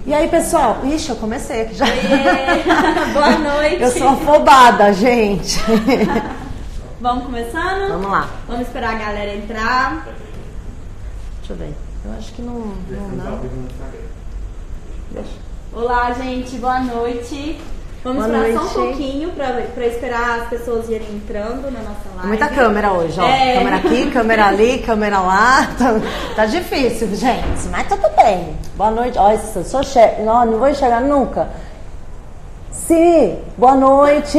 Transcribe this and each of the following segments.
E aí, pessoal? Ixi, eu comecei aqui já. Boa noite. Eu sou afobada, gente. Vamos começando? Vamos lá. Vamos esperar a galera entrar. Deixa eu ver. Eu acho que não. Deixa. Olá, gente. Boa noite. Vamos esperar só um pouquinho para esperar as pessoas irem entrando na nossa live. Muita câmera hoje, ó. Câmera aqui, câmera ali, câmera lá. Tá difícil, gente. Mas tudo bem. Boa noite. Ó, eu sou chefe. Não vou enxergar nunca. Sim, boa noite,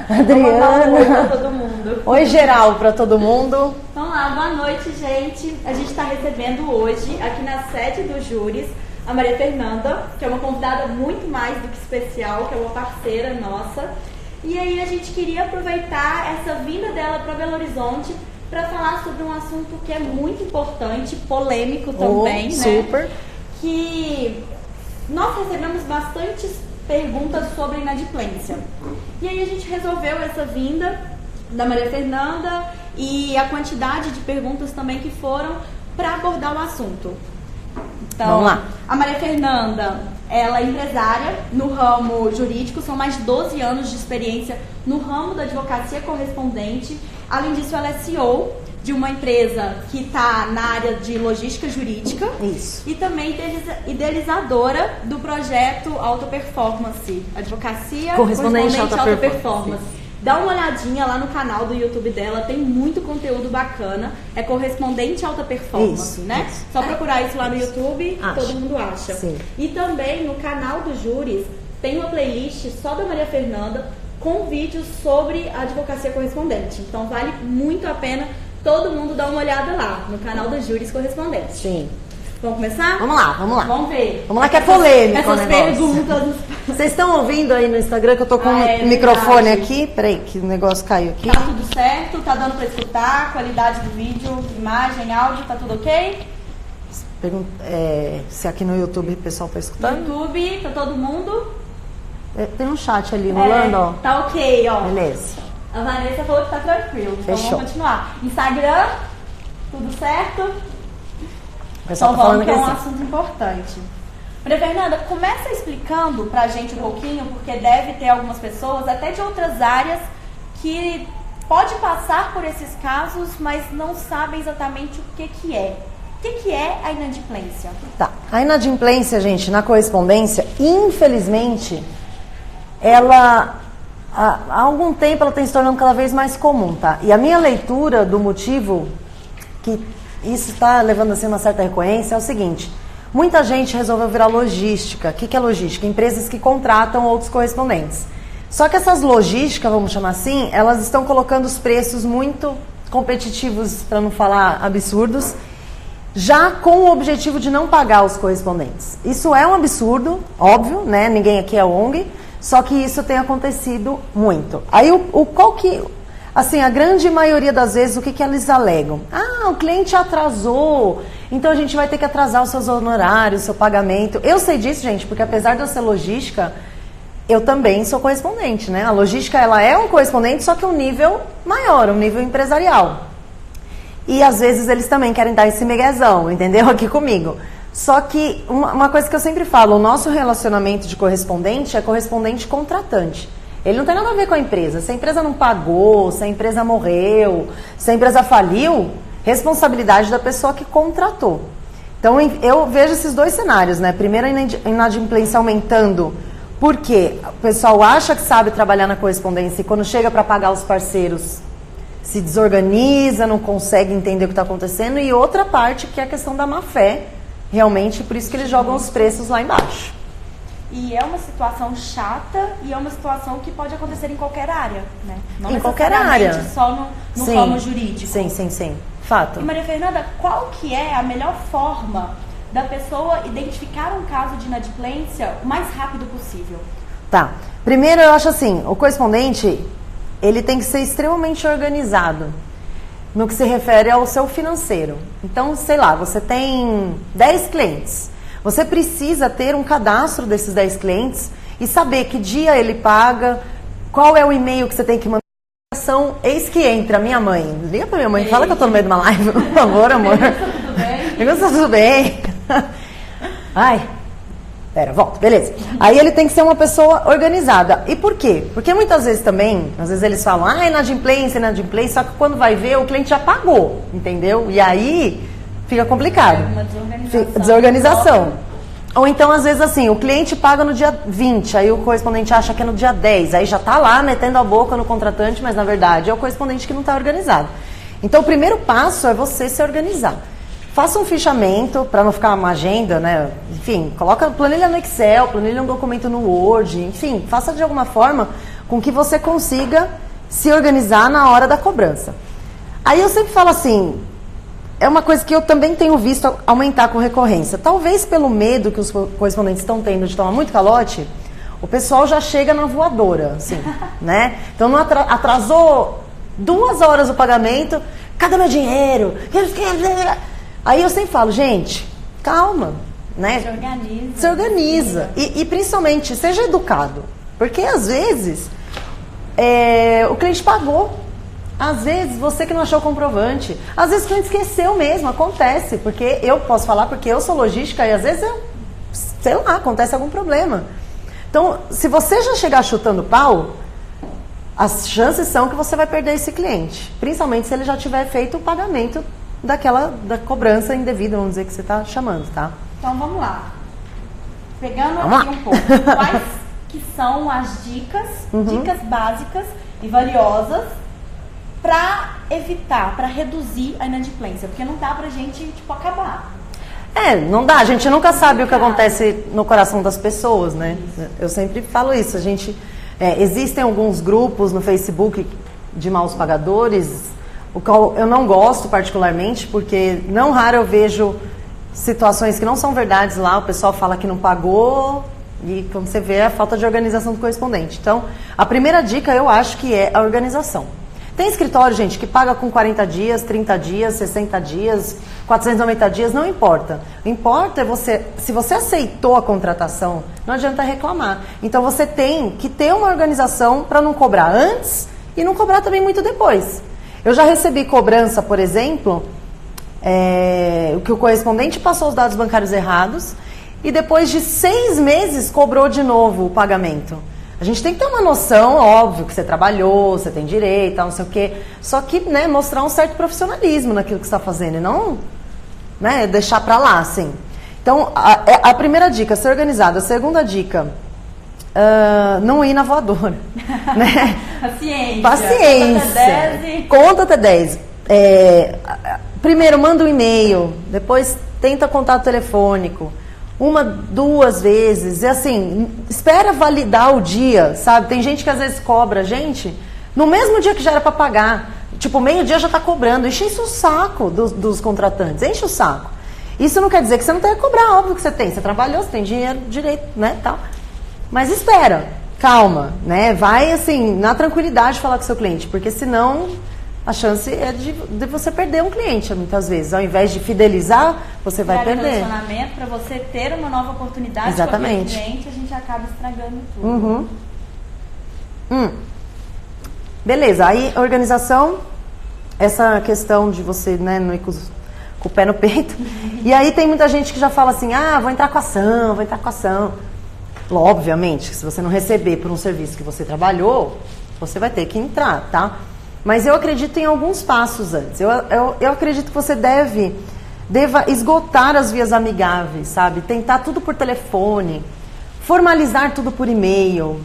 Adriana. Oi pra todo mundo. Oi, geral, pra todo mundo. Então lá, boa noite, gente. A gente está recebendo hoje, aqui na sede do Júris, a Maria Fernanda, que é uma convidada muito mais do que especial, que é uma parceira nossa. E aí a gente queria aproveitar essa vinda dela para Belo Horizonte para falar sobre um assunto que é muito importante, polêmico também, né? Super. Que nós recebemos bastantes perguntas sobre inadimplência. E aí a gente resolveu essa vinda da Maria Fernanda e a quantidade de perguntas também que foram para abordar o assunto. Então, vamos lá. A Maria Fernanda, ela é empresária no ramo jurídico, são mais de 12 anos de experiência no ramo da advocacia correspondente. Além disso, ela é CEO de uma empresa que está na área de logística jurídica. Isso. E também idealizadora do projeto Alta Performance, Advocacia Correspondente Alta Performance. Dá uma olhadinha lá no canal do YouTube dela, tem muito conteúdo bacana. É Correspondente Alta Performance, né? Isso. Só procurar isso lá no YouTube, todo mundo acha. Sim. E também no canal do Júris tem uma playlist só da Maria Fernanda com vídeos sobre a advocacia correspondente. Então vale muito a pena todo mundo dar uma olhada lá no canal do Júris Correspondente. Sim. Vamos começar? Vamos lá, vamos lá. Vamos ver. Vamos lá que é polêmico. Essas perguntas. Vocês estão ouvindo aí no Instagram que eu tô com o microfone aqui? Peraí, que o negócio caiu aqui. Tá tudo certo? Tá dando pra escutar? Qualidade do vídeo, imagem, áudio, tá tudo ok? Se aqui no YouTube o pessoal tá escutando? YouTube, tá todo mundo? Tem um chat ali rolando, ó. Tá ok, ó. Beleza. A Vanessa falou que tá tranquilo. Então Fechou. vamos continuar. Instagram, tudo certo? O pessoal Então tá vamos, falando que é um assim. assunto importante. Maria Fernanda, começa explicando pra gente um pouquinho, porque deve ter algumas pessoas, até de outras áreas, que pode passar por esses casos, mas não sabem exatamente o que é. O que é a inadimplência? Tá. A inadimplência, gente, na correspondência, infelizmente, ela há algum tempo ela tem se tornando cada vez mais comum, tá? E a minha leitura do motivo que isso está levando assim uma certa recorrência é o seguinte: muita gente resolveu virar logística. O que é logística? Empresas que contratam outros correspondentes. Só que essas logísticas, vamos chamar assim, elas estão colocando os preços muito competitivos, para não falar absurdos, já com o objetivo de não pagar os correspondentes. Isso é um absurdo, óbvio, né? Ninguém aqui é ONG, só que isso tem acontecido muito. Aí assim, a grande maioria das vezes, o que eles alegam? O cliente atrasou, então a gente vai ter que atrasar os seus honorários, o seu pagamento. Eu sei disso, gente, porque apesar de eu ser logística, eu também sou correspondente, né? A logística, ela é um correspondente, só que um nível maior, um nível empresarial. E às vezes eles também querem dar esse miguezão, entendeu? Aqui comigo. Só que uma coisa que eu sempre falo, o nosso relacionamento de correspondente é correspondente contratante. Ele não tem nada a ver com a empresa. Se a empresa não pagou, se a empresa morreu, se a empresa faliu, responsabilidade da pessoa que contratou. Então eu vejo esses dois cenários, né? Primeiro, a inadimplência aumentando porque o pessoal acha que sabe trabalhar na correspondência e quando chega para pagar os parceiros se desorganiza, não consegue entender o que está acontecendo. E outra parte que é a questão da má fé, realmente, por isso que eles jogam os preços lá embaixo. E é uma situação chata e é uma situação que pode acontecer em qualquer área, né? Não em qualquer área. Só no ramo jurídico. Sim. Fato. E Maria Fernanda, qual que é a melhor forma da pessoa identificar um caso de inadimplência o mais rápido possível? Tá. Primeiro, eu acho assim, o correspondente, ele tem que ser extremamente organizado no que se refere ao seu financeiro. Então, sei lá, você tem 10 clientes. Você precisa ter um cadastro desses 10 clientes e saber que dia ele paga, qual é o e-mail que você tem que mandar. Eis que entra minha mãe. Liga pra minha mãe, fala que eu tô no meio de uma live, por favor, amor. Tudo bem? Tudo bem? Ai, Pera, volta, beleza. Aí ele tem que ser uma pessoa organizada. E por quê? Porque muitas vezes também, às vezes eles falam, inadimplência, só que quando vai ver, o cliente já pagou, entendeu? E aí fica complicado. Uma Desorganização. Ou então, às vezes, assim, o cliente paga no dia 20, aí o correspondente acha que é no dia 10, aí já tá lá metendo a boca no contratante, mas na verdade é o correspondente que não está organizado. Então, o primeiro passo é você se organizar. Faça um fichamento para não ficar uma agenda, né? Enfim, coloca planilha no Excel, planilha um documento no Word, enfim, faça de alguma forma com que você consiga se organizar na hora da cobrança. Aí eu sempre falo assim, é uma coisa que eu também tenho visto aumentar com recorrência. Talvez pelo medo que os correspondentes estão tendo de tomar muito calote, o pessoal já chega na voadora, assim, né? Então não atrasou 2 horas o pagamento, cadê meu dinheiro? Aí eu sempre falo, gente, calma, né? Se organiza. E principalmente, seja educado. Porque às vezes o cliente pagou. Às vezes você que não achou o comprovante. Às vezes o cliente esqueceu mesmo, acontece. Porque eu posso falar porque eu sou logística e às vezes sei lá, acontece algum problema. Então, se você já chegar chutando pau, as chances são que você vai perder esse cliente. Principalmente se ele já tiver feito o pagamento da cobrança indevida, vamos dizer, que você está chamando, tá? Então vamos lá. Pegando aqui um pouco, quais que são as dicas básicas e valiosas para evitar, para reduzir a inadimplência? Porque não dá pra gente, acabar. Não dá, a gente nunca sabe o que acontece no coração das pessoas, né? Eu sempre falo isso, existem alguns grupos no Facebook de maus pagadores, o qual eu não gosto particularmente, porque não raro eu vejo situações que não são verdades lá, o pessoal fala que não pagou e quando você vê a falta de organização do correspondente. Então, a primeira dica eu acho que é a organização. Tem escritório, gente, que paga com 40 dias, 30 dias, 60 dias, 490 dias, não importa. O importa é se você aceitou a contratação, não adianta reclamar. Então, você tem que ter uma organização para não cobrar antes e não cobrar também muito depois. Eu já recebi cobrança, por exemplo, que o correspondente passou os dados bancários errados e depois de 6 meses cobrou de novo o pagamento. A gente tem que ter uma noção, óbvio, que você trabalhou, você tem direito, não sei o quê, só que mostrar um certo profissionalismo naquilo que você está fazendo e não deixar para lá, assim. Então, a primeira dica, ser organizado. A segunda dica, não ir na voadora. Né? Paciência. Conta até 10. Primeiro, manda um e-mail, depois tenta contato telefônico. 1, 2 vezes, e assim, espera validar o dia, sabe? Tem gente que às vezes cobra a gente no mesmo dia que já era para pagar. Tipo, meio-dia já está cobrando. Enche o saco dos contratantes, enche o saco. Isso não quer dizer que você não tem que cobrar, óbvio que você tem. Você trabalhou, você tem dinheiro, direito, né? Tal. Mas espera, calma, né? Vai, assim, na tranquilidade falar com o seu cliente, porque senão a chance é de você perder um cliente, muitas vezes. Ao invés de fidelizar, você vai perder. Relacionamento, para você ter uma nova oportunidade. Exatamente. Com o cliente, a gente acaba estragando tudo. Beleza, aí a organização, essa questão de você não ir com o pé no peito. E aí tem muita gente que já fala assim, vou entrar com ação. Obviamente, se você não receber por um serviço que você trabalhou, você vai ter que entrar, tá? Mas eu acredito em alguns passos antes. Eu acredito que você deva esgotar as vias amigáveis, sabe? Tentar tudo por telefone, formalizar tudo por e-mail,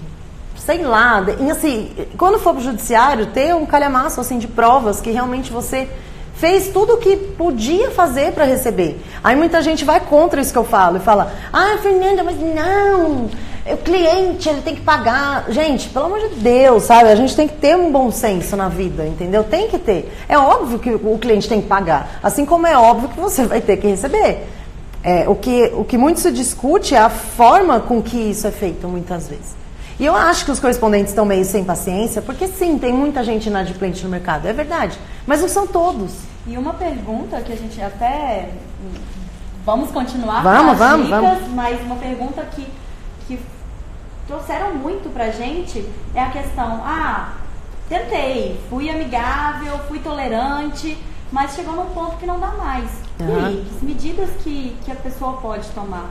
sei lá. E assim, quando for pro judiciário, ter um calhamaço assim, de provas que realmente você fez tudo o que podia fazer para receber. Aí muita gente vai contra isso que eu falo e fala, Fernanda, mas não, o cliente, ele tem que pagar. Gente, pelo amor de Deus, sabe? A gente tem que ter um bom senso na vida, entendeu? Tem que ter. É óbvio que o cliente tem que pagar, assim como é óbvio que você vai ter que receber. O que muito se discute é a forma com que isso é feito, muitas vezes. E eu acho que os correspondentes estão meio sem paciência, porque sim, tem muita gente inadimplente no mercado, é verdade, mas não são todos. E uma pergunta que a gente até... Vamos continuar vamos, com as dicas, vamos. Mas uma pergunta que trouxeram muito pra gente é a questão, tentei, fui amigável, fui tolerante, mas chegou num ponto que não dá mais. E aí, que medidas que a pessoa pode tomar?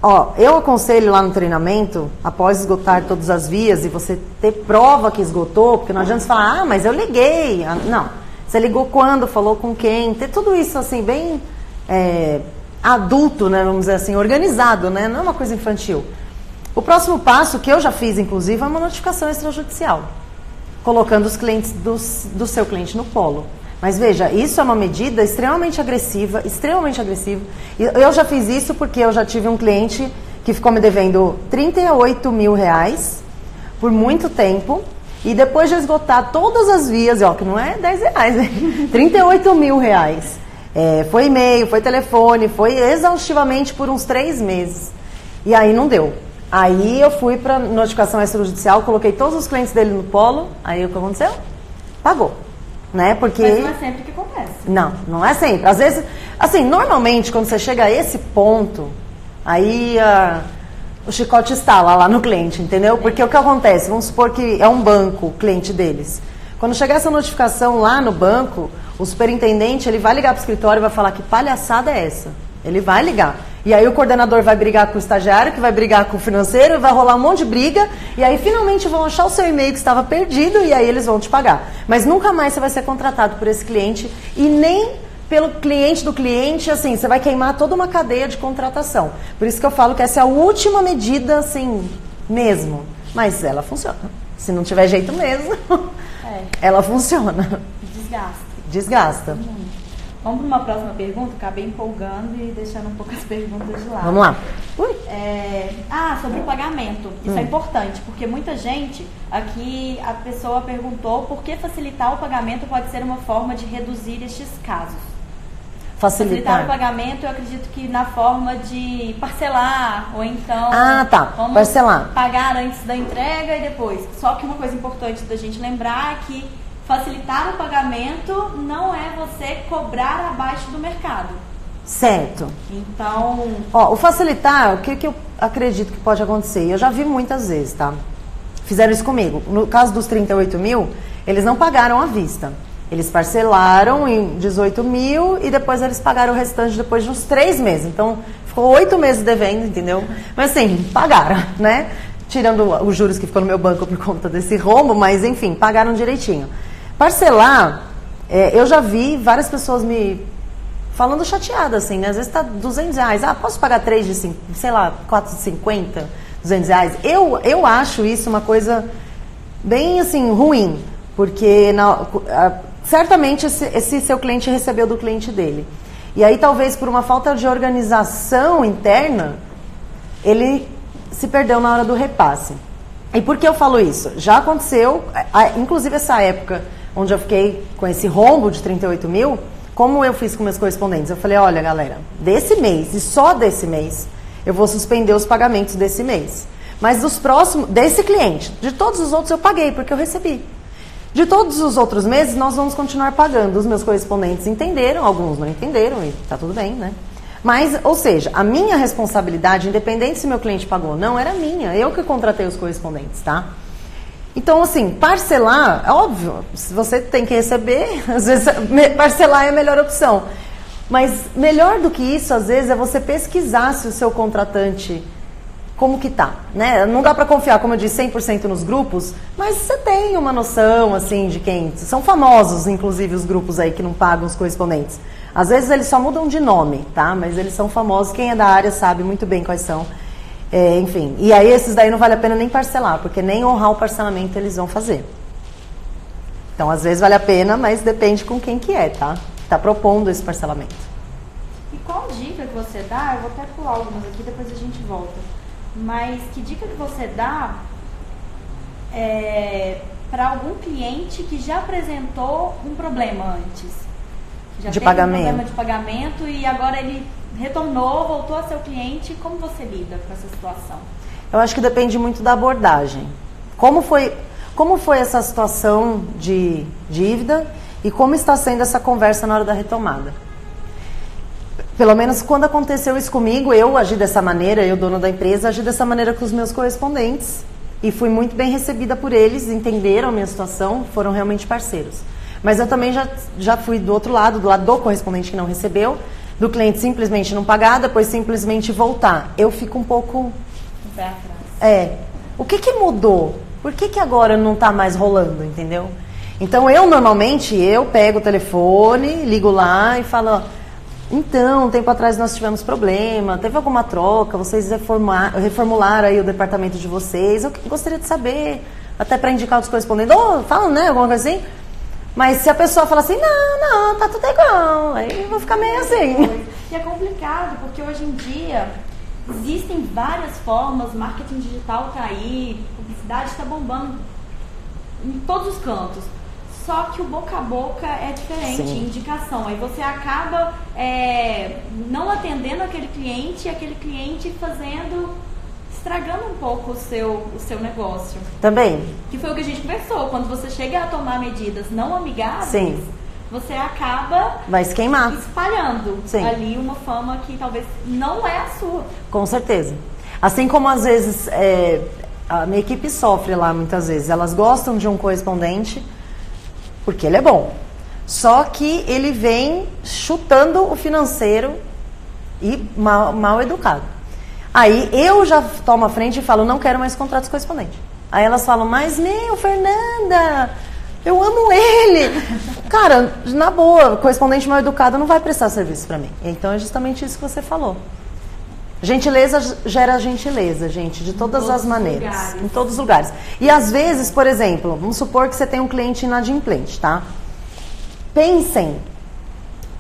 Ó, eu aconselho lá no treinamento, após esgotar todas as vias e você ter prova que esgotou, porque não adianta você falar, ah, mas eu liguei. Não, você ligou quando, falou com quem, ter tudo isso assim, bem adulto, né, vamos dizer assim, organizado, né, não é uma coisa infantil. O próximo passo, que eu já fiz inclusive, é uma notificação extrajudicial, colocando os clientes do seu cliente no polo. Mas veja, isso é uma medida extremamente agressiva. E eu já fiz isso porque eu já tive um cliente que ficou me devendo R$38 mil por muito tempo. E depois de esgotar todas as vias, ó, que não é R$10, né? R$38 mil. Foi e-mail, foi telefone, foi exaustivamente por uns 3 meses. E aí não deu. Aí eu fui para notificação extrajudicial, coloquei todos os clientes dele no polo. Aí o que aconteceu? Pagou. Né? Porque... Mas não é sempre que acontece. Não, não é sempre. Às vezes, assim, normalmente quando você chega a esse ponto, aí o chicote estala lá no cliente, entendeu? Porque o que acontece? Vamos supor que é um banco, o cliente deles. Quando chegar essa notificação lá no banco, o superintendente, ele vai ligar para o escritório e vai falar que palhaçada é essa? Ele vai ligar. E aí o coordenador vai brigar com o estagiário, que vai brigar com o financeiro, vai rolar um monte de briga, e aí finalmente vão achar o seu e-mail que estava perdido, e aí eles vão te pagar. Mas nunca mais você vai ser contratado por esse cliente, e nem pelo cliente do cliente, assim, você vai queimar toda uma cadeia de contratação. Por isso que eu falo que essa é a última medida, assim, mesmo. Mas ela funciona. Se não tiver jeito mesmo, ela funciona. Desgasta. Vamos para uma próxima pergunta? Acabei empolgando e deixando um pouco as perguntas de lado. Vamos lá. Sobre o pagamento. Isso é importante, porque muita gente, aqui a pessoa perguntou por que facilitar o pagamento pode ser uma forma de reduzir estes casos. Facilitar o pagamento, eu acredito que na forma de parcelar, ou então... Vamos parcelar. Pagar antes da entrega e depois. Só que uma coisa importante da gente lembrar é que facilitar o pagamento não é você cobrar abaixo do mercado. Certo. Então... o facilitar, o que eu acredito que pode acontecer? Eu já vi muitas vezes, tá? Fizeram isso comigo. No caso dos 38 mil, eles não pagaram à vista. Eles parcelaram em 18 mil e depois eles pagaram o restante depois de uns 3 meses. Então, ficou 8 meses devendo, entendeu? Mas assim, pagaram, né? Tirando os juros que ficou no meu banco por conta desse rombo, mas enfim, pagaram direitinho. Parcelar, eu já vi várias pessoas me falando chateada, assim, né? Às vezes tá R$200. Posso pagar 3 de, sei lá, 4,50, R$200? Eu acho isso uma coisa bem, assim, ruim, porque certamente esse seu cliente recebeu do cliente dele. E aí, talvez por uma falta de organização interna, ele se perdeu na hora do repasse. E por que eu falo isso? Já aconteceu, inclusive essa época onde eu fiquei com esse rombo de 38 mil, como eu fiz com meus correspondentes? Eu falei, olha galera, desse mês e só desse mês, eu vou suspender os pagamentos desse mês. Mas dos próximos, desse cliente, de todos os outros eu paguei, porque eu recebi. De todos os outros meses, nós vamos continuar pagando. Os meus correspondentes entenderam, alguns não entenderam, e tá tudo bem, né? Mas, ou seja, a minha responsabilidade, independente se meu cliente pagou ou não, era minha. Eu que contratei os correspondentes, tá? Então, assim, parcelar, é óbvio, se você tem que receber, às vezes parcelar é a melhor opção. Mas melhor do que isso, às vezes, é você pesquisar se o seu contratante, como que tá, né? Não dá para confiar, como eu disse, 100% nos grupos, mas você tem uma noção, assim, de quem... São famosos, inclusive, os grupos aí que não pagam os correspondentes. Às vezes eles só mudam de nome, tá? Mas eles são famosos, quem é da área sabe muito bem quais são. Enfim, e aí esses daí não vale a pena nem parcelar, porque nem honrar o parcelamento eles vão fazer. Então, às vezes vale a pena, mas depende com quem que é, tá? Tá propondo esse parcelamento. E qual dica que você dá? Eu vou até pular algumas aqui, depois a gente volta. Mas que dica que você dá para algum cliente que já apresentou um problema antes? Já de teve pagamento. Um problema de pagamento e agora ele retornou, voltou a ser o cliente. Como você lida com essa situação? Eu acho que depende muito da abordagem. Como foi essa situação de dívida e como está sendo essa conversa na hora da retomada? Pelo menos quando aconteceu isso comigo, eu agi dessa maneira, eu, dono da empresa, agi dessa maneira com os meus correspondentes e fui muito bem recebida por eles, entenderam a minha situação, foram realmente parceiros. Mas eu também já fui do outro lado, do lado do correspondente que não recebeu, do cliente simplesmente não pagar, depois simplesmente voltar. Eu fico um pouco... O que mudou? Por que agora não está mais rolando, entendeu? Então, normalmente, eu pego o telefone, ligo lá e falo, então, um tempo atrás nós tivemos problema, teve alguma troca, vocês reformularam aí o departamento de vocês, eu gostaria de saber, até para indicar os correspondentes, falam, né, alguma coisa assim. Mas se a pessoa fala assim, não, tá tudo igual, aí eu vou ficar meio assim. E é complicado, porque hoje em dia existem várias formas, marketing digital tá aí, publicidade está bombando em todos os cantos. Só que o boca a boca é diferente, indicação. Aí você acaba não atendendo aquele cliente e aquele cliente estragando um pouco o seu negócio. Também. Que foi o que a gente conversou. Quando você chega a tomar medidas não amigáveis, você acaba... vai se queimar. Espalhando ali uma fama que talvez não é a sua. Com certeza. Assim como às vezes a minha equipe sofre lá muitas vezes. Elas gostam de um correspondente porque ele é bom. Só que ele vem chutando o financeiro e mal educado. Aí eu já tomo a frente e falo, não quero mais contratos correspondentes. Aí elas falam, mas Fernanda, eu amo ele. Cara, na boa, correspondente mal educado não vai prestar serviço para mim. Então é justamente isso que você falou. Gentileza gera gentileza, gente, de todas as maneiras. Em todos os lugares. E às vezes, por exemplo, vamos supor que você tem um cliente inadimplente, tá? Pensem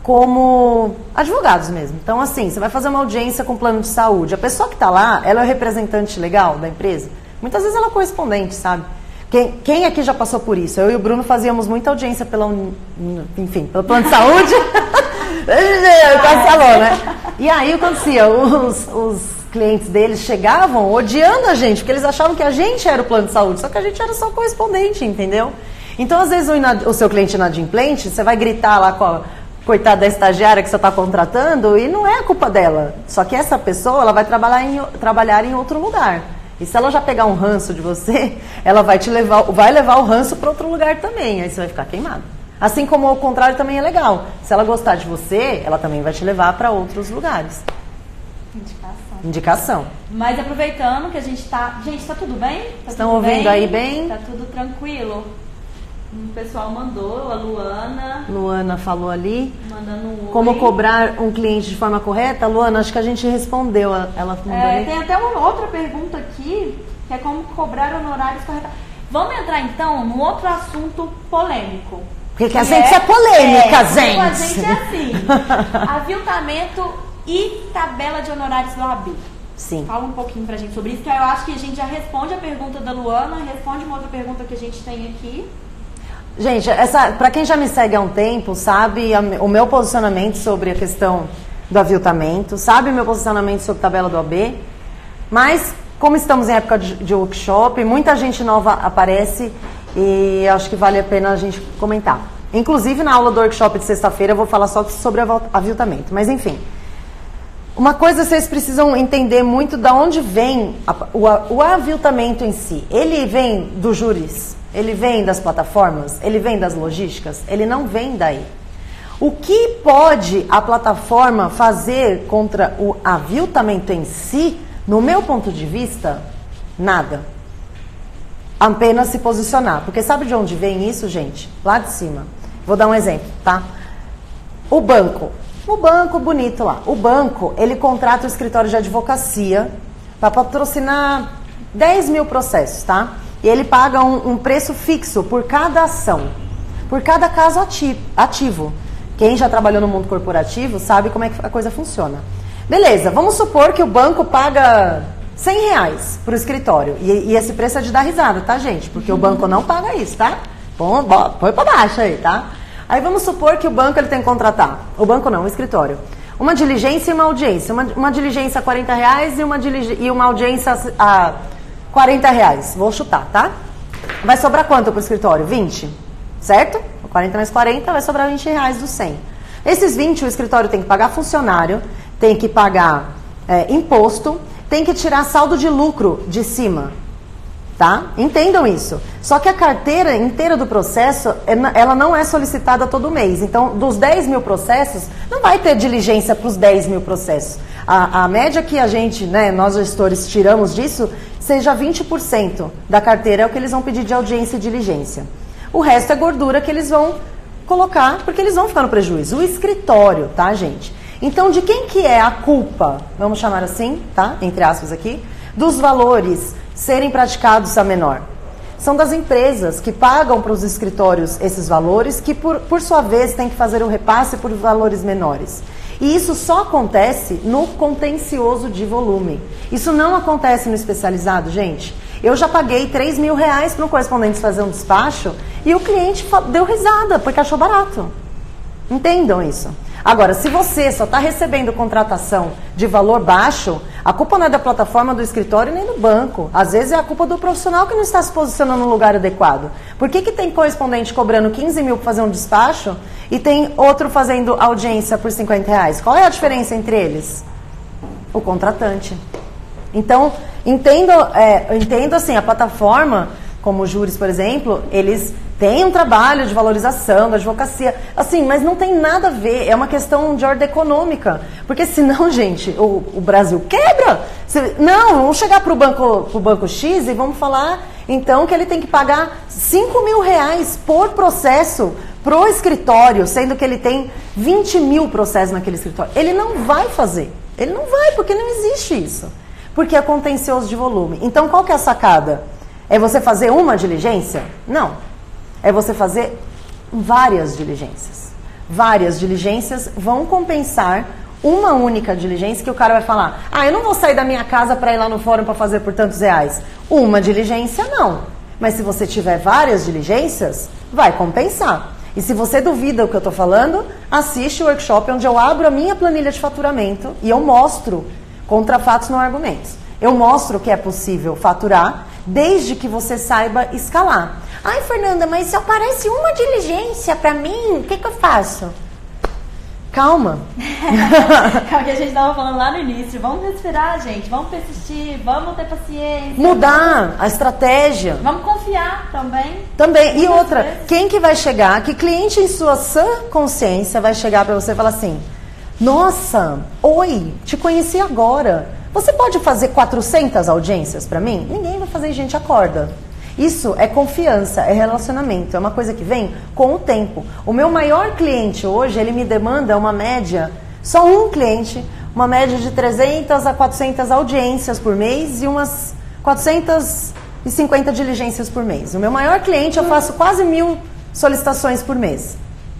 como advogados mesmo. Então, assim, você vai fazer uma audiência com plano de saúde. A pessoa que está lá, ela é o representante legal da empresa? Muitas vezes ela é correspondente, sabe? Quem aqui já passou por isso? Eu e o Bruno fazíamos muita audiência pelo plano de saúde. Quase falou, né? E aí, o que acontecia? Os clientes deles chegavam odiando a gente, porque eles achavam que a gente era o plano de saúde, só que a gente era só correspondente, entendeu? Então, às vezes, o seu cliente inadimplente, você vai gritar lá com a coitada da estagiária que você está contratando e não é a culpa dela. Só que essa pessoa, ela vai trabalhar em outro lugar. E se ela já pegar um ranço de você, ela vai levar o ranço para outro lugar também. Aí você vai ficar queimado. Assim como o contrário também é legal. Se ela gostar de você, ela também vai te levar para outros lugares. Indicação. Mas aproveitando que a gente tá... Gente, tá tudo bem? Estão ouvindo aí bem? Tá tudo tranquilo. O pessoal mandou, a Luana. Luana falou ali. Mandando um oi. Como cobrar um cliente de forma correta? Luana, acho que a gente respondeu. Ela mandou ali. Tem até uma outra pergunta aqui, que é como cobrar honorários corretamente. Vamos entrar então num outro assunto polêmico. Porque a gente é polêmica, gente. A gente é assim. Aviltamento e tabela de honorários do AB. Sim. Fala um pouquinho pra gente sobre isso, que eu acho que a gente já responde a pergunta da Luana, responde uma outra pergunta que a gente tem aqui. Gente, para quem já me segue há um tempo, sabe o meu posicionamento sobre a questão do aviltamento, sabe o meu posicionamento sobre a tabela do AB, mas como estamos em época de workshop, muita gente nova aparece e acho que vale a pena a gente comentar. Inclusive na aula do workshop de sexta-feira eu vou falar só sobre aviltamento, mas enfim. Uma coisa vocês precisam entender muito de onde vem o aviltamento em si. Ele vem dos júris, ele vem das plataformas, ele vem das logísticas, ele não vem daí. O que pode a plataforma fazer contra o aviltamento em si, no meu ponto de vista, nada. Apenas se posicionar. Porque sabe de onde vem isso, gente? Lá de cima. Vou dar um exemplo, tá? O banco bonito lá. O banco, ele contrata o escritório de advocacia para patrocinar 10 mil processos, tá? E ele paga um preço fixo por cada ação, por cada caso ativo. Quem já trabalhou no mundo corporativo sabe como é que a coisa funciona. Beleza, vamos supor que o banco paga R$100 para o escritório. E esse preço é de dar risada, tá, gente? Porque o banco não paga isso, tá? Põe para baixo aí, tá? Aí vamos supor que o banco ele tem que contratar. O banco não, o escritório. Uma diligência e uma audiência. Uma diligência a R$40 e uma audiência a R$40. Vou chutar, tá? Vai sobrar quanto para o escritório? 20, certo? 40 mais 40 vai sobrar R$20 dos 100. Esses 20 o escritório tem que pagar funcionário, tem que pagar imposto, tem que tirar saldo de lucro de cima. tá? Entendam isso. Só que a carteira inteira do processo, ela não é solicitada todo mês. Então, dos 10 mil processos, não vai ter diligência para os 10 mil processos. A média que a gente, né, nós gestores, tiramos disso, seja 20% da carteira é o que eles vão pedir de audiência e diligência. O resto é gordura que eles vão colocar, porque eles vão ficar no prejuízo. O escritório, tá, gente? Então, de quem que é a culpa, vamos chamar assim, tá? Entre aspas aqui, dos valores serem praticados a menor? São das empresas que pagam para os escritórios esses valores, que por sua vez têm que fazer o repasse por valores menores. E isso só acontece no contencioso de volume. Isso não acontece no especializado, gente. Eu já paguei R$3.000 para um correspondente fazer um despacho e o cliente deu risada, porque achou barato. Entendam isso. Agora, se você só está recebendo contratação de valor baixo, a culpa não é da plataforma do escritório nem do banco. Às vezes é a culpa do profissional que não está se posicionando no lugar adequado. Por que tem correspondente cobrando 15 mil para fazer um despacho e tem outro fazendo audiência por R$50? Qual é a diferença entre eles? O contratante. Então, entendo assim, a plataforma, como o Júris, por exemplo, eles têm um trabalho de valorização da advocacia, assim, mas não tem nada a ver, é uma questão de ordem econômica, porque senão, gente, o Brasil quebra. Não, vamos chegar para o banco X e vamos falar, então, que ele tem que pagar R$5.000 por processo pro escritório, sendo que ele tem 20 mil processos naquele escritório. Ele não vai fazer, ele não vai, porque não existe isso, porque é contencioso de volume. Então, qual que é a sacada? É você fazer uma diligência? Não. É você fazer várias diligências. Várias diligências vão compensar uma única diligência que o cara vai falar: ah, eu não vou sair da minha casa para ir lá no fórum para fazer por tantos reais. Uma diligência, não. Mas se você tiver várias diligências, vai compensar. E se você duvida o que eu estou falando, assiste o workshop onde eu abro a minha planilha de faturamento e eu mostro contra fatos não argumentos. Eu mostro que é possível faturar desde que você saiba escalar. Ai, Fernanda, mas se aparece uma diligência para mim, o que eu faço? Calma. É o que a gente estava falando lá no início. Vamos respirar, gente. Vamos persistir. Vamos ter paciência. Mudar a estratégia. Vamos confiar também. Também. E outra, quem que vai chegar? Que cliente em sua sã consciência vai chegar para você e falar assim: nossa, oi, te conheci agora. Você pode fazer 400 audiências para mim? Ninguém vai fazer, gente, acorda. Isso é confiança, é relacionamento, é uma coisa que vem com o tempo. O meu maior cliente hoje, ele me demanda uma média, só um cliente, uma média de 300 a 400 audiências por mês e umas 450 diligências por mês. O meu maior cliente, eu faço quase 1.000 solicitações por mês.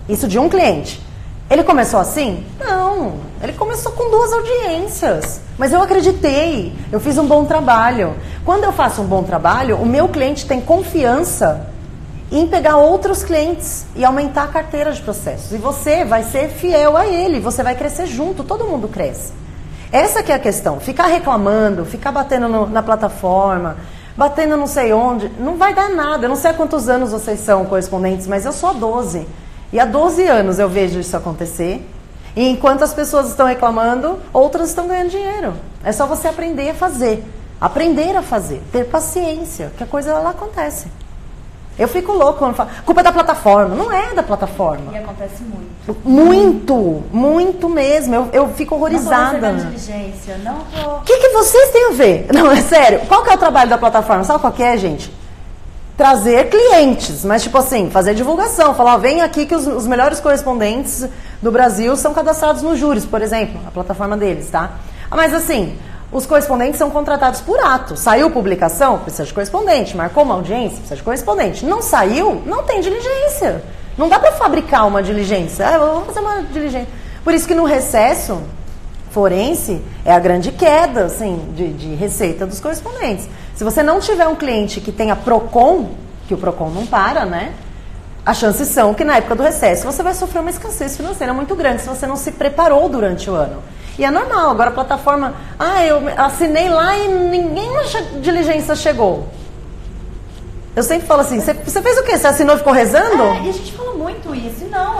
Isso de um cliente. Ele começou assim? Não, ele começou com 2 audiências. Mas eu acreditei, eu fiz um bom trabalho. Quando eu faço um bom trabalho, o meu cliente tem confiança em pegar outros clientes e aumentar a carteira de processos. E você vai ser fiel a ele, você vai crescer junto, todo mundo cresce. Essa que é a questão. Ficar reclamando, ficar batendo na plataforma, batendo não sei onde, não vai dar nada. Eu não sei há quantos anos vocês são correspondentes, mas eu sou há 12. E há 12 anos eu vejo isso acontecer. E enquanto as pessoas estão reclamando, outras estão ganhando dinheiro. É só você aprender a fazer. Aprender a fazer. Ter paciência, que a coisa lá acontece. Eu fico louco quando falo, culpa é da plataforma. Não é da plataforma. E acontece muito. Muito, muito mesmo. Eu fico horrorizada. Não tô diligência, não vou... O que vocês têm a ver? Não, é sério. Qual que é o trabalho da plataforma? Sabe qual que é, gente? Trazer clientes, mas tipo assim, fazer divulgação, falar, ó, vem aqui que os melhores correspondentes do Brasil são cadastrados no Júris, por exemplo, a plataforma deles, tá? Mas assim, os correspondentes são contratados por ato. Saiu publicação? Precisa de correspondente. Marcou uma audiência? Precisa de correspondente. Não saiu? Não tem diligência. Não dá para fabricar uma diligência. Ah, vamos fazer uma diligência. Por isso que no recesso forense é a grande queda, assim, de receita dos correspondentes. Se você não tiver um cliente que tenha PROCON, que o PROCON não para, né? As chances são que na época do recesso você vai sofrer uma escassez financeira muito grande se você não se preparou durante o ano. E é normal, agora a plataforma, eu assinei lá e nenhuma diligência chegou. Eu sempre falo assim, você fez o quê? Você assinou e ficou rezando? E a gente fala muito isso. E não,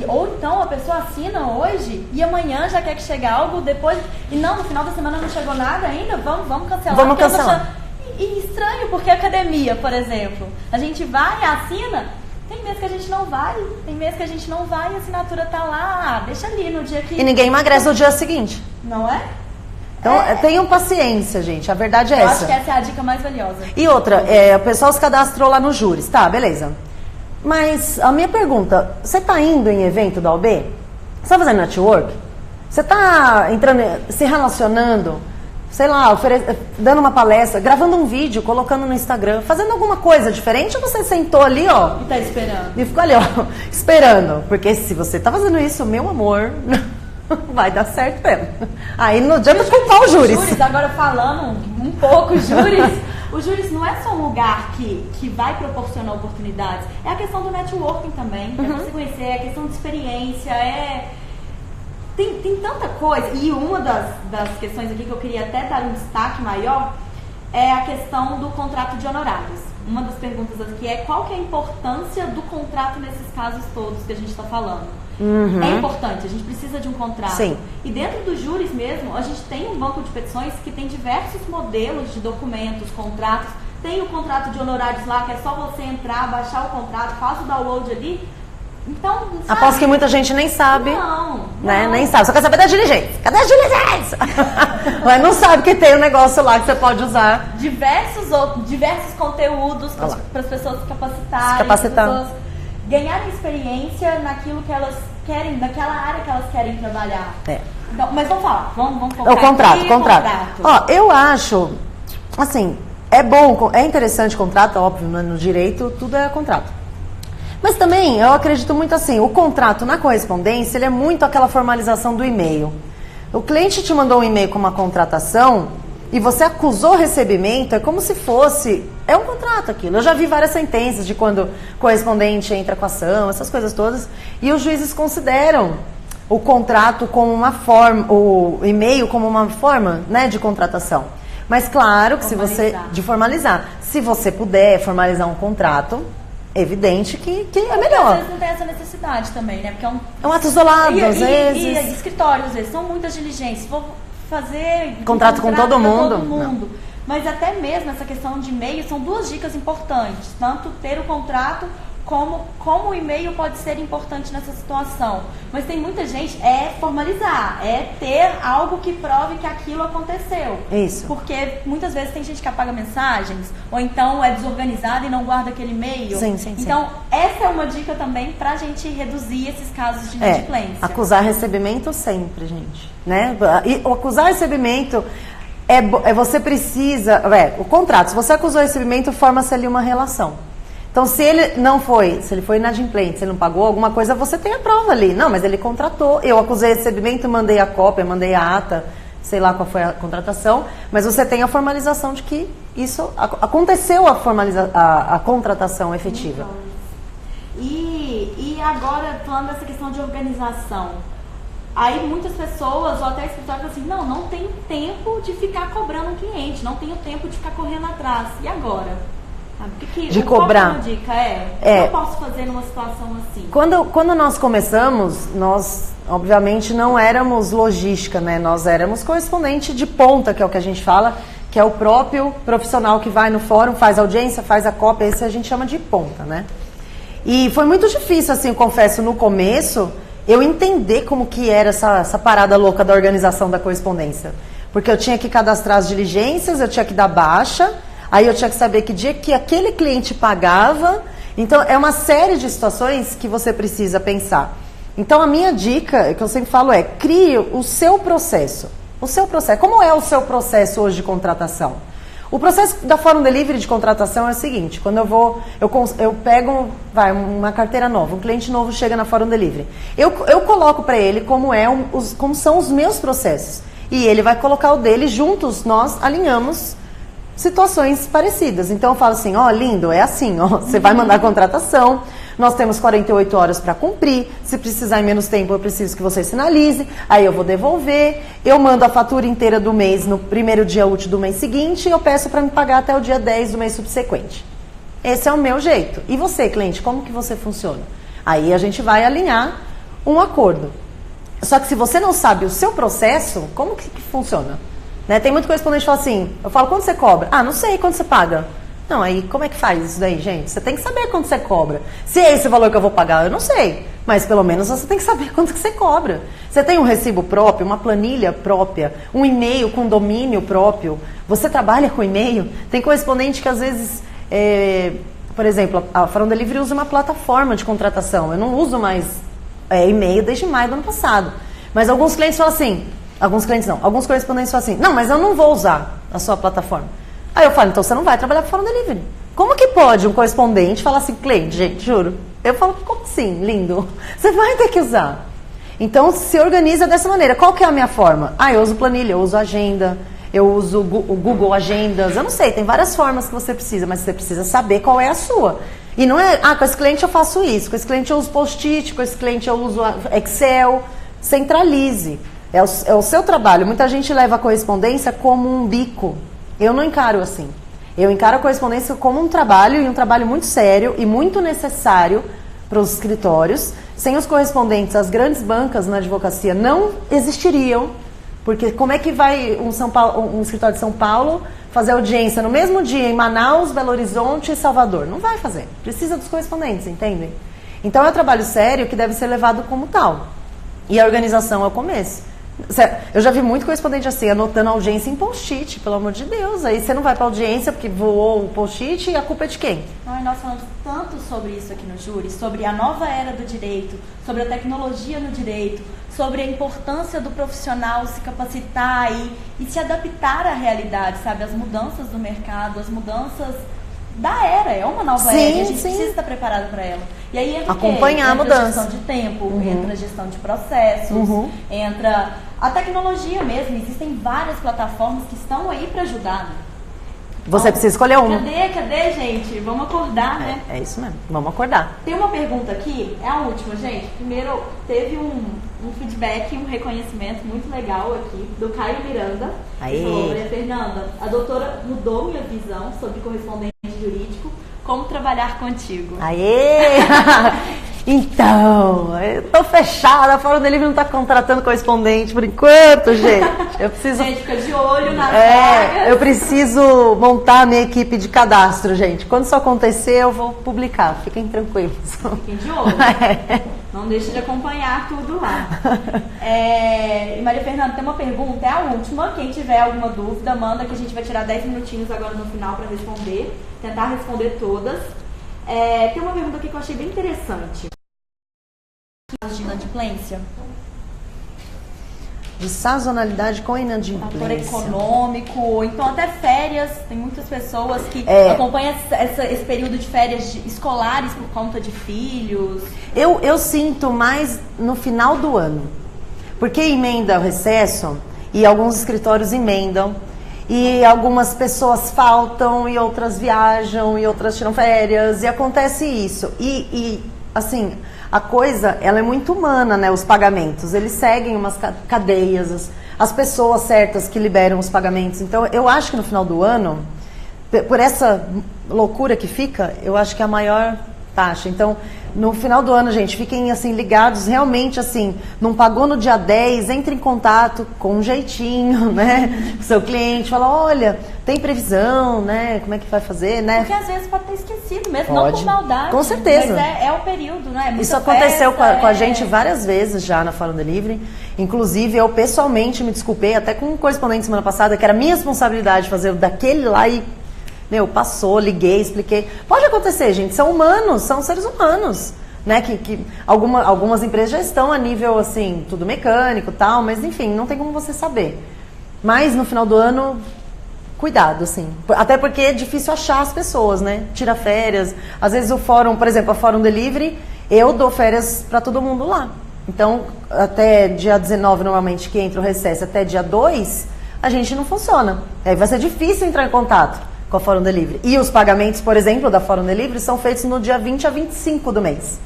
ou então a pessoa assina hoje e amanhã já quer que chegue algo, depois... E não, no final da semana não chegou nada ainda, vamos cancelar. Vamos cancelar. E estranho, porque academia, por exemplo, a gente vai e assina, tem mês que a gente não vai, tem mês que a gente não vai e a assinatura tá lá, deixa ali no dia que... E ninguém emagrece no dia seguinte. Não é? Então, tenham paciência, gente. A verdade é Eu essa. acho que essa é a dica mais valiosa. E outra, o pessoal se cadastrou lá no Júris. Tá, beleza. Mas a minha pergunta, você tá indo em evento da OAB? Você tá fazendo network? Você tá entrando, se relacionando, sei lá, dando uma palestra, gravando um vídeo, colocando no Instagram, fazendo alguma coisa diferente, ou você sentou ali, ó... E tá esperando. E ficou ali, ó, esperando. Porque se você tá fazendo isso, meu amor... vai dar certo mesmo. Aí não adianta culpar o Júris. Agora falando um pouco, o Júris não é só um lugar que vai proporcionar oportunidades, é a questão do networking também, é você conhecer, é a questão de experiência, tem tanta coisa. E uma das questões aqui que eu queria até dar um destaque maior é a questão do contrato de honorários. Uma das perguntas aqui é qual que é a importância do contrato nesses casos todos que a gente está falando. É importante, a gente precisa de um contrato. Sim. E dentro do Júris mesmo, a gente tem um banco de petições que tem diversos modelos de documentos, contratos. Tem o contrato de honorários lá, que é só você entrar, baixar o contrato, faz o download ali. Então, sabe? Aposto que muita gente nem sabe. Não. Nem sabe, só quer saber da diligência. Cadê a diligência? Mas não sabe que tem um negócio lá que você pode usar. Diversos conteúdos para as pessoas se capacitarem. Para as pessoas ganharem experiência naquilo que elas querem, naquela área que elas querem trabalhar. Então, mas vamos falar, vamos focar o contrato. Ó, eu acho, assim, é bom, é interessante contrato, óbvio, no direito tudo é contrato. Mas também eu acredito muito assim, o contrato na correspondência, ele é muito aquela formalização do e-mail. O cliente te mandou um e-mail com uma contratação e você acusou o recebimento, é como se fosse... É um contrato aquilo. Eu já vi várias sentenças de quando o correspondente entra com a ação, essas coisas todas, e os juízes consideram o contrato como uma forma, o e-mail como uma forma, né, de contratação. Mas claro que de formalizar. Se você puder formalizar um contrato, é evidente que é melhor. Às vezes não tem essa necessidade também, né? Porque é um ato isolado, às vezes. E escritórios, às vezes, são muitas diligências. Vou fazer contrato com todo mundo. Não. Mas até mesmo essa questão de e-mail, são duas dicas importantes. Tanto ter o contrato, como o e-mail pode ser importante nessa situação. Mas tem muita gente, formalizar, ter algo que prove que aquilo aconteceu. Isso. Porque muitas vezes tem gente que apaga mensagens, ou então é desorganizada e não guarda aquele e-mail. Sim. Então, essa é uma dica também pra gente reduzir esses casos de inadimplência. Acusar recebimento sempre, gente. Né? E o acusar recebimento... você precisa... o contrato, se você acusou recebimento, forma-se ali uma relação. Então, se ele foi inadimplente, se ele não pagou alguma coisa, você tem a prova ali. Não, mas ele contratou. Eu acusei recebimento, mandei a cópia, mandei a ata, sei lá qual foi a contratação, mas você tem a formalização de que isso aconteceu, a contratação efetiva. E agora, falando dessa questão de organização, aí muitas pessoas, ou até escritórios, assim, não tenho tempo de ficar cobrando um cliente, não tenho tempo de ficar correndo atrás. E agora? De cobrar. Qual é a dica? O que eu posso fazer numa situação assim? Quando nós começamos, nós obviamente não éramos logística, né? Nós éramos correspondente de ponta, que é o que a gente fala, que é o próprio profissional que vai no fórum, faz audiência, faz a cópia, esse a gente chama de ponta, né? E foi muito difícil, assim, eu confesso, no começo, eu entender como que era essa parada louca da organização da correspondência. Porque eu tinha que cadastrar as diligências, eu tinha que dar baixa... Aí eu tinha que saber que dia que aquele cliente pagava. Então, é uma série de situações que você precisa pensar. Então, a minha dica, que eu sempre falo crie o seu processo. O seu processo. Como é o seu processo hoje de contratação? O processo da Fórum Delivery de contratação é o seguinte. Quando eu pego uma carteira nova, um cliente novo chega na Fórum Delivery. Eu coloco para ele como são os meus processos. E ele vai colocar o dele, juntos nós alinhamos situações parecidas. Então eu falo assim, lindo, é assim, você vai mandar a contratação, nós temos 48 horas para cumprir, se precisar em menos tempo eu preciso que você sinalize, aí eu vou devolver, eu mando a fatura inteira do mês no primeiro dia útil do mês seguinte e eu peço para me pagar até o dia 10 do mês subsequente. Esse é o meu jeito. E você, cliente, como que você funciona? Aí a gente vai alinhar um acordo. Só que se você não sabe o seu processo, como que funciona? Né? Tem muito correspondente que fala assim, eu falo, quanto você cobra? Ah, não sei, quanto você paga? Não, aí como é que faz isso daí, gente? Você tem que saber quanto você cobra. Se é esse o valor que eu vou pagar, eu não sei. Mas pelo menos você tem que saber quanto que você cobra. Você tem um recibo próprio, uma planilha própria, um e-mail com domínio próprio. Você trabalha com e-mail? Tem correspondente que às vezes, por exemplo, a Fórum Delivery usa uma plataforma de contratação. Eu não uso mais e-mail desde maio do ano passado. Mas alguns clientes falam assim, alguns correspondentes falam assim, não, mas eu não vou usar a sua plataforma. Aí eu falo, então você não vai trabalhar com Fórum Delivery. Como que pode um correspondente falar assim, cliente, gente, juro. Eu falo, como assim, lindo? Você vai ter que usar. Então, se organiza dessa maneira. Qual que é a minha forma? Ah, eu uso planilha, eu uso agenda, eu uso o Google Agendas. Eu não sei, tem várias formas que você precisa, mas você precisa saber qual é a sua. E não é, com esse cliente eu faço isso, com esse cliente eu uso Post-it, com esse cliente eu uso Excel. Centralize. É o seu trabalho. Muita gente leva a correspondência como um bico. Eu não encaro assim. Eu encaro a correspondência como um trabalho, e um trabalho muito sério e muito necessário para os escritórios. Sem os correspondentes, as grandes bancas na advocacia não existiriam, porque como é que vai um escritório de São Paulo fazer audiência no mesmo dia em Manaus, Belo Horizonte e Salvador? Não vai fazer. Precisa dos correspondentes, entendem? Então é um trabalho sério que deve ser levado como tal. E a organização é o começo. Eu já vi muito correspondente assim, anotando a audiência em post-it, pelo amor de Deus. Aí você não vai para audiência porque voou o post-it e a culpa é de quem? Nós falamos tanto sobre isso aqui no Júri, sobre a nova era do direito, sobre a tecnologia no direito, sobre a importância do profissional se capacitar e se adaptar à realidade, sabe? As mudanças do mercado, as mudanças da era, é uma nova era e a gente precisa estar preparado para ela. E aí entra acompanhar a mudança. Entra a gestão de tempo, entra a gestão de processos, entra a tecnologia mesmo. Existem várias plataformas que estão aí para ajudar. Né? Você precisa escolher uma. Cadê, gente? Vamos acordar, né? É isso mesmo, vamos acordar. Tem uma pergunta aqui, é a última, gente. Primeiro, teve um feedback, um reconhecimento muito legal aqui, do Caio Miranda. Ele falou, Maria Fernanda, a doutora mudou minha visão sobre correspondente jurídico, como trabalhar contigo. Aê! Então, eu tô fechada, a Fórum Delivery não tá contratando correspondente por enquanto, gente. Eu preciso... Gente, fica de olho nas vagas. Eu preciso montar a minha equipe de cadastro, gente. Quando isso acontecer, eu vou publicar. Fiquem tranquilos. Fiquem de olho. Não deixe de acompanhar tudo lá. E Maria Fernanda, tem uma pergunta, é a última. Quem tiver alguma dúvida, manda que a gente vai tirar 10 minutinhos agora no final para responder. Tentar responder todas. Tem uma pergunta aqui que eu achei bem interessante. De inadimplência? De sazonalidade com inadimplência. Fator econômico, ou então até férias. Tem muitas pessoas que acompanham esse período de férias escolares por conta de filhos. Eu sinto mais no final do ano. Porque emenda o recesso e alguns escritórios emendam. E algumas pessoas faltam e outras viajam e outras tiram férias. E acontece isso. E assim, a coisa, ela é muito humana, né? Os pagamentos, eles seguem umas cadeias, as pessoas certas que liberam os pagamentos. Então, eu acho que no final do ano, por essa loucura que fica, eu acho que é a maior taxa. Então, no final do ano, gente, fiquem assim ligados, realmente assim, não pagou no dia 10, entre em contato com um jeitinho, né? Com o seu cliente, fala, olha, tem previsão, né? Como é que vai fazer, né? Porque às vezes pode ter esquecido mesmo, não por maldade. Com certeza. Mas é o período, né? Isso aconteceu com a gente várias vezes já na Fórum Delivery. Inclusive, eu pessoalmente me desculpei, até com um correspondente semana passada, que era minha responsabilidade fazer daquele lá e... passou, liguei, expliquei. Pode acontecer, gente, são humanos, são seres humanos, né? Que algumas empresas já estão a nível, assim, tudo mecânico e tal, mas enfim, não tem como você saber. Mas no final do ano, cuidado, assim. Até porque é difícil achar as pessoas, né? Tira férias. Às vezes o fórum, por exemplo, a Fórum Delivery, eu dou férias para todo mundo lá. Então, até dia 19, normalmente, que entra o recesso, até dia 2, a gente não funciona. Aí vai ser difícil entrar em contato com a Fórum Delivery. E os pagamentos, por exemplo, da Fórum Delivery são feitos no dia 20 a 25 do mês.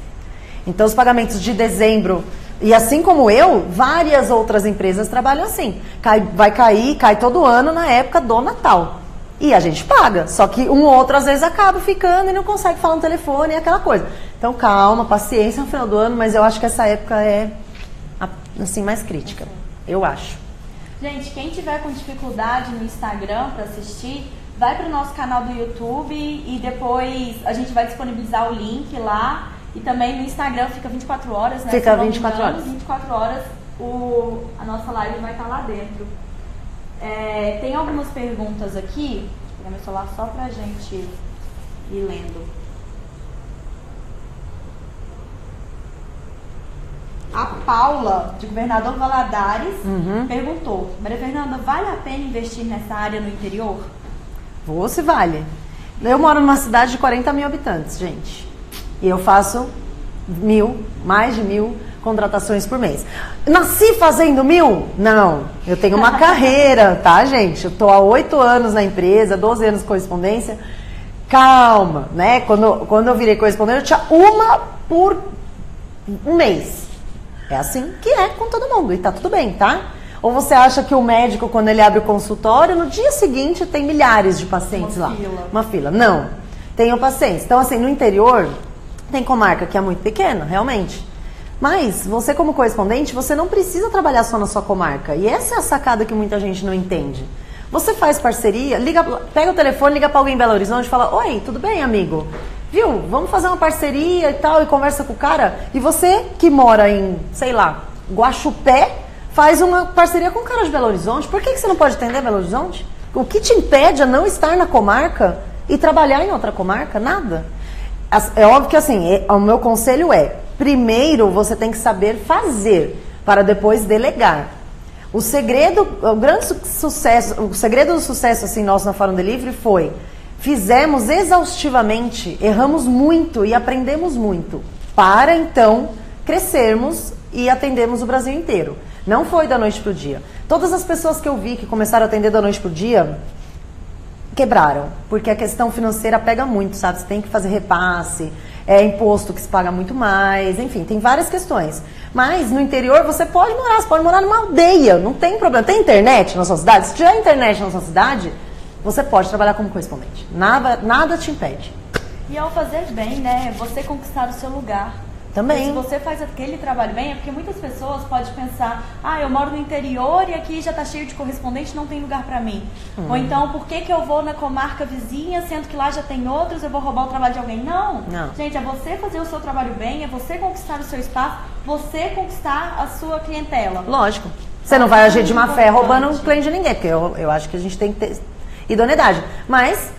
Então, os pagamentos de dezembro, e assim como eu, várias outras empresas trabalham assim. Cai todo ano na época do Natal. E a gente paga. Só que um ou outro, às vezes, acaba ficando e não consegue falar no telefone e aquela coisa. Então, calma, paciência no final do ano, mas eu acho que essa época é, assim, mais crítica. Eu acho. Gente, quem tiver com dificuldade no Instagram para assistir, vai para o nosso canal do YouTube e depois a gente vai disponibilizar o link lá. E também no Instagram fica 24 horas, né? Fica 24 horas. 24 horas a nossa live vai estar lá dentro. Tem algumas perguntas aqui. Vou pegar meu celular só pra gente ir lendo. A Paula, de Governador Valadares, perguntou: Maria Fernanda, vale a pena investir nessa área no interior? Vou, se vale. Eu moro numa cidade de 40 mil habitantes, gente. E eu faço mais de 1.000 contratações por mês. Nasci fazendo 1.000? Não. Eu tenho uma carreira, tá, gente? Eu tô há 8 anos na empresa, 12 anos de correspondência. Calma, né? Quando eu virei correspondente, eu tinha uma por um mês. É assim que é com todo mundo. E tá tudo bem, tá? Ou você acha que o médico, quando ele abre o consultório, no dia seguinte tem milhares de pacientes lá? Uma fila. Não. Tenho pacientes. Então, assim, no interior, tem comarca que é muito pequena, realmente. Mas, você como correspondente, você não precisa trabalhar só na sua comarca. E essa é a sacada que muita gente não entende. Você faz parceria, pega o telefone, liga para alguém em Belo Horizonte e fala: oi, tudo bem, amigo? Viu? Vamos fazer uma parceria e tal, e conversa com o cara. E você que mora em, sei lá, Guaxupé, faz uma parceria com o cara de Belo Horizonte. Por que você não pode atender Belo Horizonte? O que te impede a não estar na comarca e trabalhar em outra comarca? Nada. É óbvio que assim, o meu conselho é: primeiro você tem que saber fazer, para depois delegar. O segredo do sucesso assim, nosso na Fórum Delivery foi: fizemos exaustivamente, erramos muito e aprendemos muito, para então crescermos e atendermos o Brasil inteiro. Não foi da noite para o dia. Todas as pessoas que eu vi que começaram a atender da noite para o dia quebraram, porque a questão financeira pega muito, sabe? Você tem que fazer repasse, imposto que se paga muito mais, enfim, tem várias questões. Mas no interior você pode morar numa aldeia, não tem problema. Tem internet na sua cidade? Se tiver internet na sua cidade, você pode trabalhar como correspondente. Nada te impede. E ao fazer bem, né? Você conquistar o seu lugar. Também. Se você faz aquele trabalho bem, é porque muitas pessoas podem pensar: eu moro no interior e aqui já está cheio de correspondente, não tem lugar para mim. Ou então, por que eu vou na comarca vizinha, sendo que lá já tem outros, eu vou roubar o trabalho de alguém? Não. Gente, é você fazer o seu trabalho bem, é você conquistar o seu espaço, você conquistar a sua clientela. Lógico. Você não vai agir de má fé roubando o cliente de ninguém, porque eu acho que a gente tem que ter idoneidade. Mas,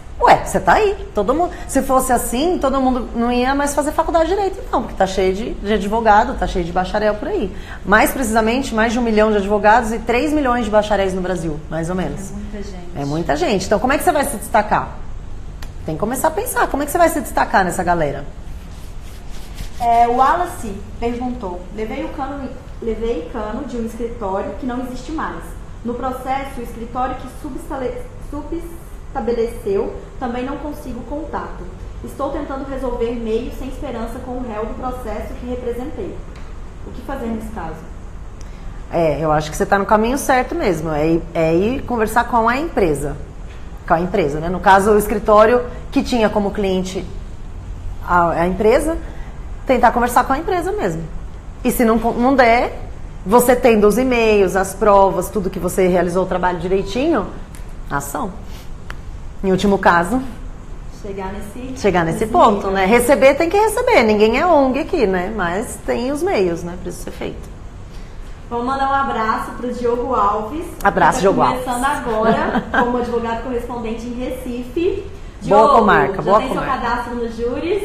você tá aí, todo mundo. Se fosse assim, todo mundo não ia mais fazer faculdade de direito, então, porque tá cheio de advogado, tá cheio de bacharel por aí. Mais precisamente, mais de 1 milhão de advogados e 3 milhões de bacharéis no Brasil, mais ou menos. É muita gente. É muita gente. Então, como é que você vai se destacar? Tem que começar a pensar, como é que você vai se destacar nessa galera? O Wallace perguntou: levei cano de um escritório que não existe mais. No processo, o escritório que estabeleceu, também não consigo contato. Estou tentando resolver meio sem esperança com o réu do processo que representei. O que fazer nesse caso? Eu acho que você está no caminho certo mesmo. É ir conversar com a empresa. Com a empresa, né? No caso, o escritório que tinha como cliente a empresa, tentar conversar com a empresa mesmo. E se não der, você tendo os e-mails, as provas, tudo que você realizou o trabalho direitinho, ação. Em último caso, chegar nesse ponto, nível, né? Receber tem que receber, ninguém é ONG aqui, né? Mas tem os meios, né? Para isso ser feito. Vamos mandar um abraço para o Diogo Alves. Abraço, Diogo Alves. Começando agora como advogado correspondente em Recife. Boa Diogo, comarca, boa já tem comarca. seu cadastro nos júris.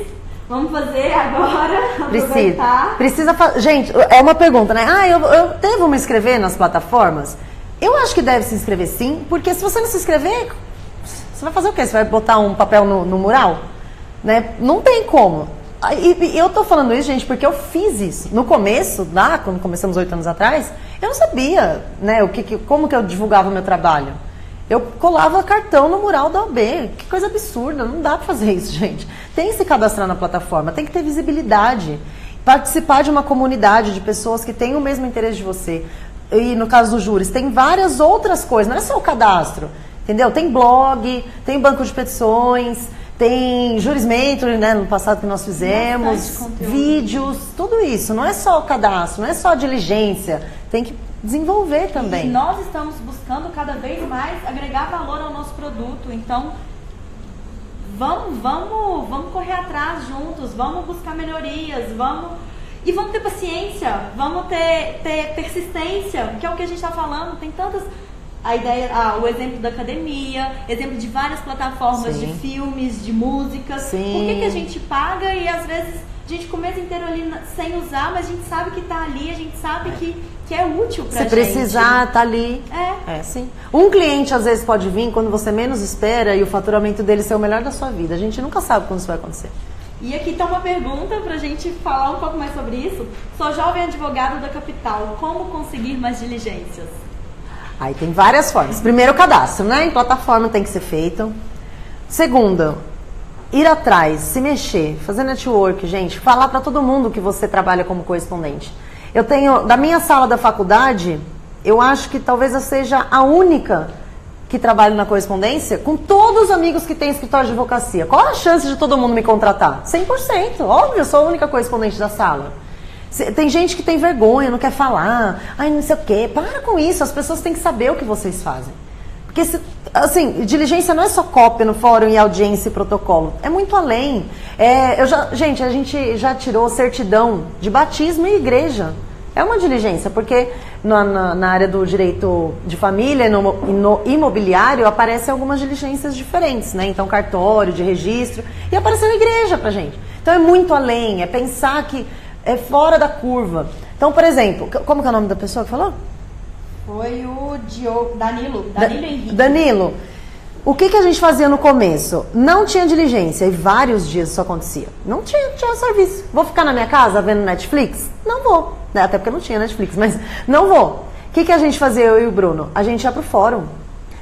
Vamos fazer agora, aproveitar. Precisa gente, é uma pergunta, né? Eu devo me inscrever nas plataformas? Eu acho que deve se inscrever sim, porque se você não se inscrever, você vai fazer o quê? Você vai botar um papel no mural? Né? Não tem como. E eu tô falando isso, gente, porque eu fiz isso. No começo, lá, quando começamos 8 anos atrás, eu não sabia, né, como que eu divulgava o meu trabalho. Eu colava cartão no mural da OAB. Que coisa absurda, não dá pra fazer isso, gente. Tem que se cadastrar na plataforma, tem que ter visibilidade. Participar de uma comunidade de pessoas que têm o mesmo interesse de você. E no caso dos júris, tem várias outras coisas, não é só o cadastro. Entendeu? Tem blog, tem banco de petições, tem jurismento, né, no passado que nós fizemos, vídeos, tudo isso. Não é só o cadastro, não é só a diligência. Tem que desenvolver também. E nós estamos buscando cada vez mais agregar valor ao nosso produto. Então, vamos correr atrás juntos, vamos buscar melhorias, e vamos ter paciência, vamos ter persistência, que é o que a gente está falando. Tem tantas... o exemplo da academia, exemplo de várias plataformas de filmes, de músicas. Sim. Por que a gente paga e às vezes a gente fica o mês inteiro ali sem usar, mas a gente sabe que tá ali, a gente sabe que é útil pra gente. Se precisar, tá ali. Sim. Um cliente às vezes pode vir quando você menos espera e o faturamento dele ser o melhor da sua vida. A gente nunca sabe quando isso vai acontecer. E aqui tá uma pergunta pra gente falar um pouco mais sobre isso. Sou jovem advogado da capital, como conseguir mais diligências? Aí tem várias formas. Primeiro, o cadastro, né? Em plataforma tem que ser feito. Segundo, ir atrás, se mexer, fazer network, gente. Falar para todo mundo que você trabalha como correspondente. Eu tenho, da minha sala da faculdade, eu acho que talvez eu seja a única que trabalha na correspondência com todos os amigos que têm escritório de advocacia. Qual a chance de todo mundo me contratar? 100%. Óbvio, eu sou a única correspondente da sala. Tem gente que tem vergonha, não quer falar, ai não sei o quê. Para com isso, as pessoas têm que saber o que vocês fazem. Porque, assim, diligência não é só cópia no fórum e audiência e protocolo. É muito além. Gente, a gente já tirou certidão de batismo em igreja. É uma diligência, porque na área do direito de família e no imobiliário aparecem algumas diligências diferentes, né? Então, cartório, de registro, e apareceu igreja pra gente. Então, é muito além, é pensar que é fora da curva. Então, por exemplo, como que é o nome da pessoa que falou? Foi o Danilo Henrique. Danilo, o que a gente fazia no começo? Não tinha diligência, e vários dias isso acontecia. Não tinha serviço. Vou ficar na minha casa vendo Netflix? Não vou. Até porque não tinha Netflix, mas não vou. O que a gente fazia, eu e o Bruno? A gente ia pro fórum.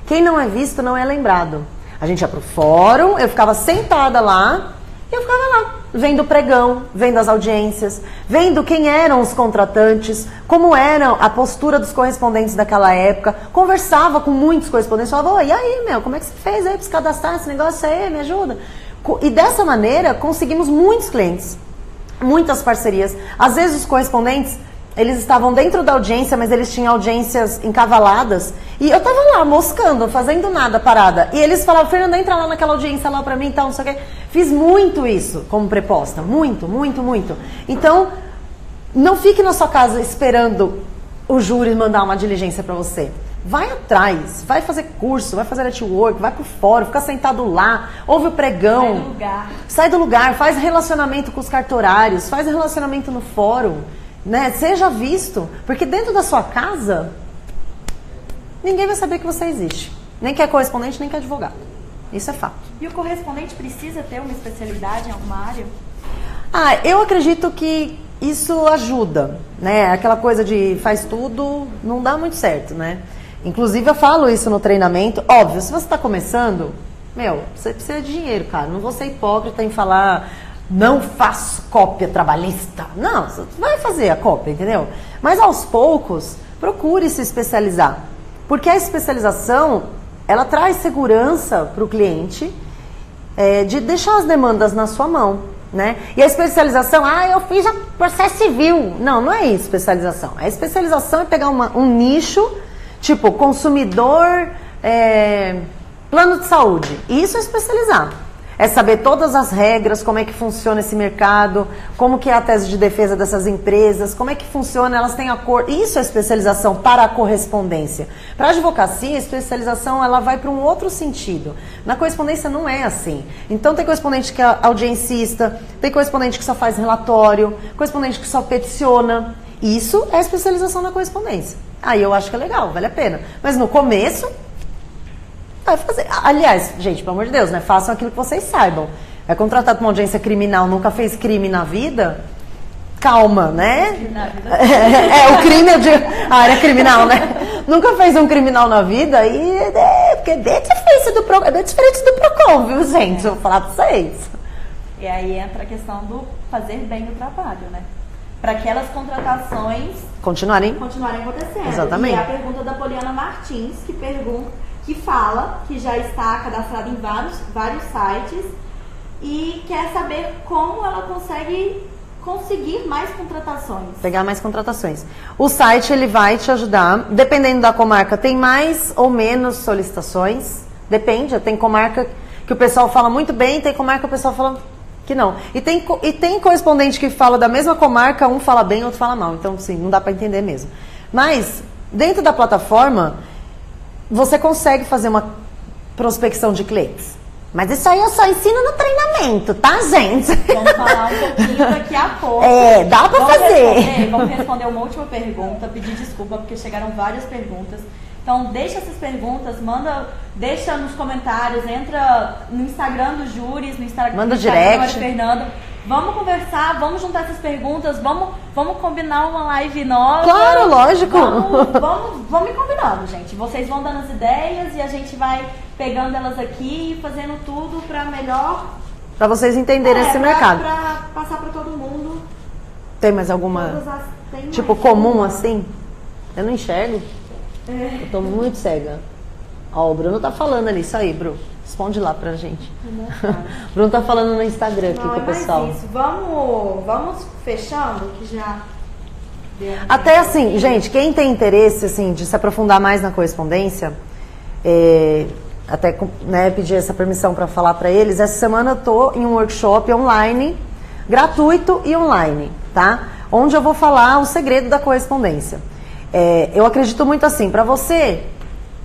Quem não é visto não é lembrado. A gente ia pro fórum, eu ficava sentada lá, e eu ficava lá, vendo o pregão, vendo as audiências, vendo quem eram os contratantes, como era a postura dos correspondentes daquela época, conversava com muitos correspondentes, falava, e aí, como é que você fez aí para se cadastrar esse negócio aí, me ajuda? E dessa maneira, conseguimos muitos clientes, muitas parcerias. Às vezes os correspondentes, eles estavam dentro da audiência, mas eles tinham audiências encavaladas. E eu tava lá, moscando, fazendo nada, parada. E eles falavam, Fernanda, entra lá naquela audiência lá pra mim e tal, não sei o quê. Fiz muito isso como preposta. Muito, muito, muito. Então, não fique na sua casa esperando o júri mandar uma diligência pra você. Vai atrás, vai fazer curso, vai fazer network, vai pro fórum, fica sentado lá, ouve o pregão. Sai do lugar, faz relacionamento com os cartorários, faz relacionamento no fórum. Né? Seja visto, porque dentro da sua casa ninguém vai saber que você existe, nem que é correspondente, nem que é advogado. Isso é fato. E o correspondente precisa ter uma especialidade em alguma área? Eu acredito que isso ajuda, né? Aquela coisa de faz tudo não dá muito certo, né? Inclusive eu falo isso no treinamento. Óbvio, se você está começando, você precisa de dinheiro, cara. Não vou ser hipócrita em falar não faço cópia trabalhista. Não, você vai fazer a cópia, entendeu? Mas aos poucos, procure se especializar. Porque a especialização, ela traz segurança para o cliente de deixar as demandas na sua mão, né? E a especialização, eu fiz a processo civil. Não é isso, especialização. A especialização é pegar um nicho, tipo consumidor, plano de saúde. Isso é especializar. É saber todas as regras, como é que funciona esse mercado, como que é a tese de defesa dessas empresas, como é que funciona, elas têm acordo. Isso é especialização para a correspondência. Para a advocacia, a especialização ela vai para um outro sentido. Na correspondência não é assim. Então tem correspondente que é audiencista, tem correspondente que só faz relatório, correspondente que só peticiona. Isso é especialização na correspondência. Aí eu acho que é legal, vale a pena. Mas no começo... vai fazer. Aliás, gente, pelo amor de Deus, né? Façam aquilo que vocês saibam. É contratado para uma audiência criminal, nunca fez crime na vida? Calma, né? O crime a área criminal, né? Nunca fez um criminal na vida e porque é bem diferente do PROCON, viu, gente? Eu vou falar para vocês. E aí entra a questão do fazer bem o trabalho, né? Para aquelas contratações continuarem acontecendo. Exatamente. E a pergunta da Poliana Martins, que fala que já está cadastrada em vários sites e quer saber como ela consegue conseguir mais contratações. Pegar mais contratações. O site, ele vai te ajudar, dependendo da comarca, tem mais ou menos solicitações, depende, tem comarca que o pessoal fala muito bem, tem comarca que o pessoal fala que não. E tem correspondente que fala da mesma comarca, um fala bem, outro fala mal, então, sim, não dá para entender mesmo. Mas, dentro da plataforma, você consegue fazer uma prospecção de clientes. Mas isso aí eu só ensino no treinamento, tá, gente? Vamos falar um pouquinho daqui a pouco. Dá pra fazer. Vamos responder uma última pergunta, pedir desculpa, porque chegaram várias perguntas. Então, deixa essas perguntas, deixa nos comentários, entra no Instagram do Júris, no Instagram manda da direct. Fernanda. Vamos conversar, vamos juntar essas perguntas, vamos combinar uma live nova. Claro, lógico. Vamos combinando, gente. Vocês vão dando as ideias e a gente vai pegando elas aqui e fazendo tudo para melhor... Para vocês entenderem esse mercado. Para passar para todo mundo. Tem mais alguma, tipo, comum assim? Eu não enxergo. Eu tô muito cega. Ó, o Bruno tá falando ali, isso aí, Bruno. Responde lá pra gente. Bruno tá falando no Instagram aqui com o pessoal. Isso. Vamos fechando, que já... Até assim, gente, quem tem interesse assim, de se aprofundar mais na correspondência, até pedir essa permissão para falar para eles, essa semana eu tô em um workshop online, gratuito e online, tá? Onde eu vou falar o segredo da correspondência. Eu acredito muito assim, para você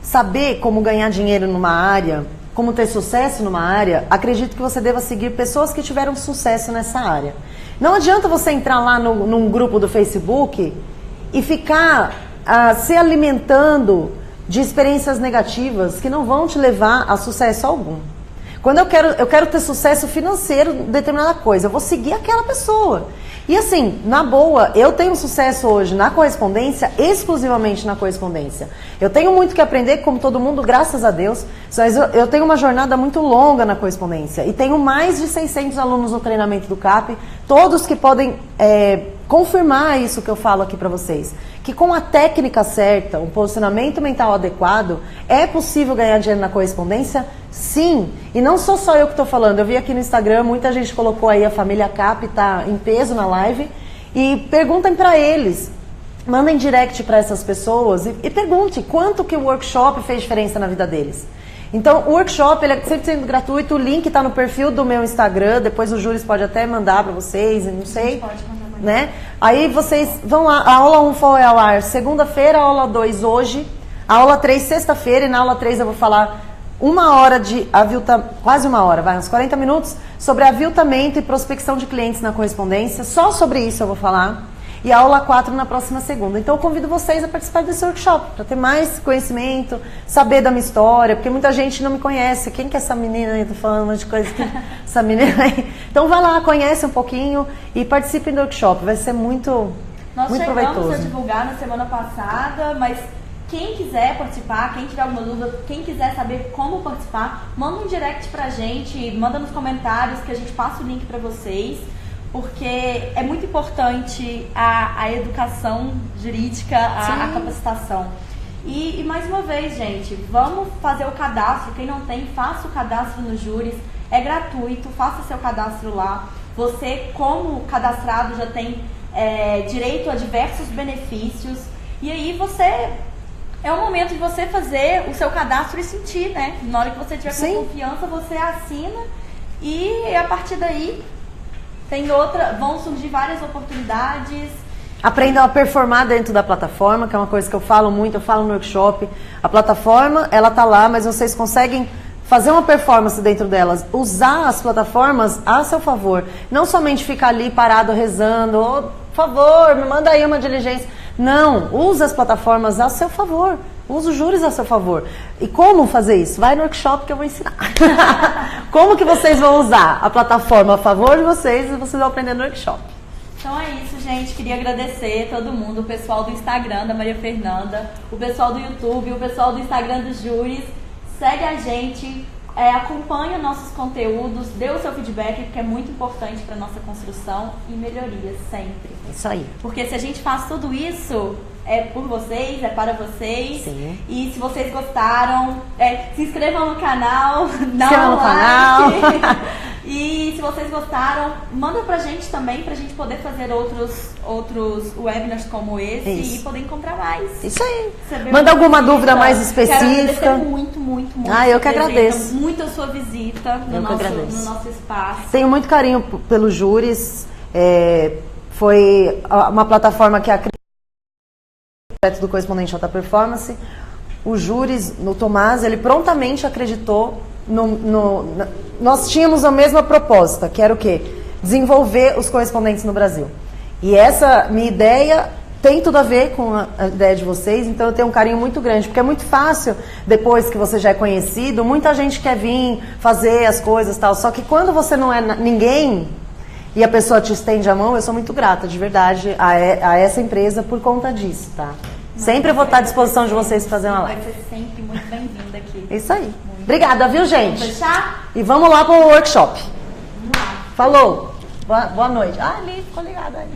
saber como ganhar dinheiro numa área, como ter sucesso numa área, acredito que você deva seguir pessoas que tiveram sucesso nessa área. Não adianta você entrar lá num grupo do Facebook e ficar se alimentando de experiências negativas que não vão te levar a sucesso algum. Quando eu quero ter sucesso financeiro em determinada coisa, eu vou seguir aquela pessoa. E assim, na boa, eu tenho sucesso hoje na correspondência, exclusivamente na correspondência. Eu tenho muito que aprender, como todo mundo, graças a Deus, mas eu tenho uma jornada muito longa na correspondência. E tenho mais de 600 alunos no treinamento do CAP, todos que podem confirmar isso que eu falo aqui para vocês. Que com a técnica certa, um posicionamento mental adequado, é possível ganhar dinheiro na correspondência? Sim. E não sou só eu que estou falando. Eu vi aqui no Instagram, muita gente colocou aí a família CAP, tá em peso na live. E perguntem para eles. Mandem direct para essas pessoas e pergunte quanto que o workshop fez diferença na vida deles. Então, o workshop, ele é 100% gratuito. O link está no perfil do meu Instagram. Depois o Júris pode até mandar para vocês, não sei. Pode mandar. Né? Aí vocês vão lá, a aula 1 foi ao ar segunda-feira, a aula 2 hoje, a aula 3 sexta-feira, e na aula 3 eu vou falar quase uma hora, uns 40 minutos, sobre aviltamento e prospecção de clientes na correspondência. Só sobre isso eu vou falar. E a aula 4 na próxima segunda. Então eu convido vocês a participar desse workshop, para ter mais conhecimento, saber da minha história, porque muita gente não me conhece. Quem que é essa menina aí? Tô falando um monte de coisa aqui. Essa menina aí. Então vai lá, conhece um pouquinho e participe do workshop. Vai ser muito proveitoso. Nós chegamos a divulgar na semana passada, mas quem quiser participar, quem tiver alguma dúvida, quem quiser saber como participar, manda um direct pra gente, manda nos comentários que a gente passa o link para vocês. Porque é muito importante a educação jurídica, a capacitação. E mais uma vez, gente, vamos fazer o cadastro. Quem não tem, faça o cadastro no Júris. É gratuito, faça seu cadastro lá. Você, como cadastrado, já tem direito a diversos benefícios. E aí é o momento de você fazer o seu cadastro e sentir, né? Na hora que você tiver com confiança, você assina e a partir daí... vão surgir várias oportunidades. Aprendam a performar dentro da plataforma, que é uma coisa que eu falo muito, eu falo no workshop. A plataforma, ela tá lá, mas vocês conseguem fazer uma performance dentro delas, usar as plataformas a seu favor. Não somente ficar ali parado rezando, por favor, me manda aí uma diligência. Não, use as plataformas a seu favor. Use os Júris a seu favor. E como fazer isso? Vai no workshop que eu vou ensinar. Como que vocês vão usar a plataforma a favor de vocês e vocês vão aprender no workshop. Então é isso, gente. Queria agradecer todo mundo, o pessoal do Instagram da Maria Fernanda, o pessoal do YouTube, o pessoal do Instagram dos Júris. Segue a gente, acompanha nossos conteúdos, dê o seu feedback, porque é muito importante para nossa construção e melhoria sempre. Isso aí. Porque se a gente faz tudo isso... é por vocês, é para vocês. Sim. E se vocês gostaram, se inscrevam no canal, dá um like. E se vocês gostaram, manda pra gente também, pra gente poder fazer outros webinars como esse e poder encontrar mais. Isso aí. Manda alguma dúvida mais específica. Quero agradecer muito. Eu que agradeço. Muito a sua visita no nosso espaço. Tenho muito carinho pelos júris. Foi uma plataforma que acredita no projeto do Correspondente Alta Performance. O júris, no Tomás, ele prontamente acreditou nós tínhamos a mesma proposta, que era o quê? Desenvolver os correspondentes no Brasil. E essa minha ideia tem tudo a ver com a ideia de vocês, então eu tenho um carinho muito grande, porque é muito fácil, depois que você já é conhecido, muita gente quer vir fazer as coisas e tal, só que quando você não é ninguém e a pessoa te estende a mão, eu sou muito grata, de verdade, a essa empresa por conta disso, tá? Sempre vou estar à disposição de vocês para fazer uma live. Vai ser sempre muito bem-vinda aqui. Isso aí. Obrigada, viu, gente? Vamos fechar? E vamos lá para o workshop. Vamos lá. Falou. Boa noite. Ali, ficou ligada aí.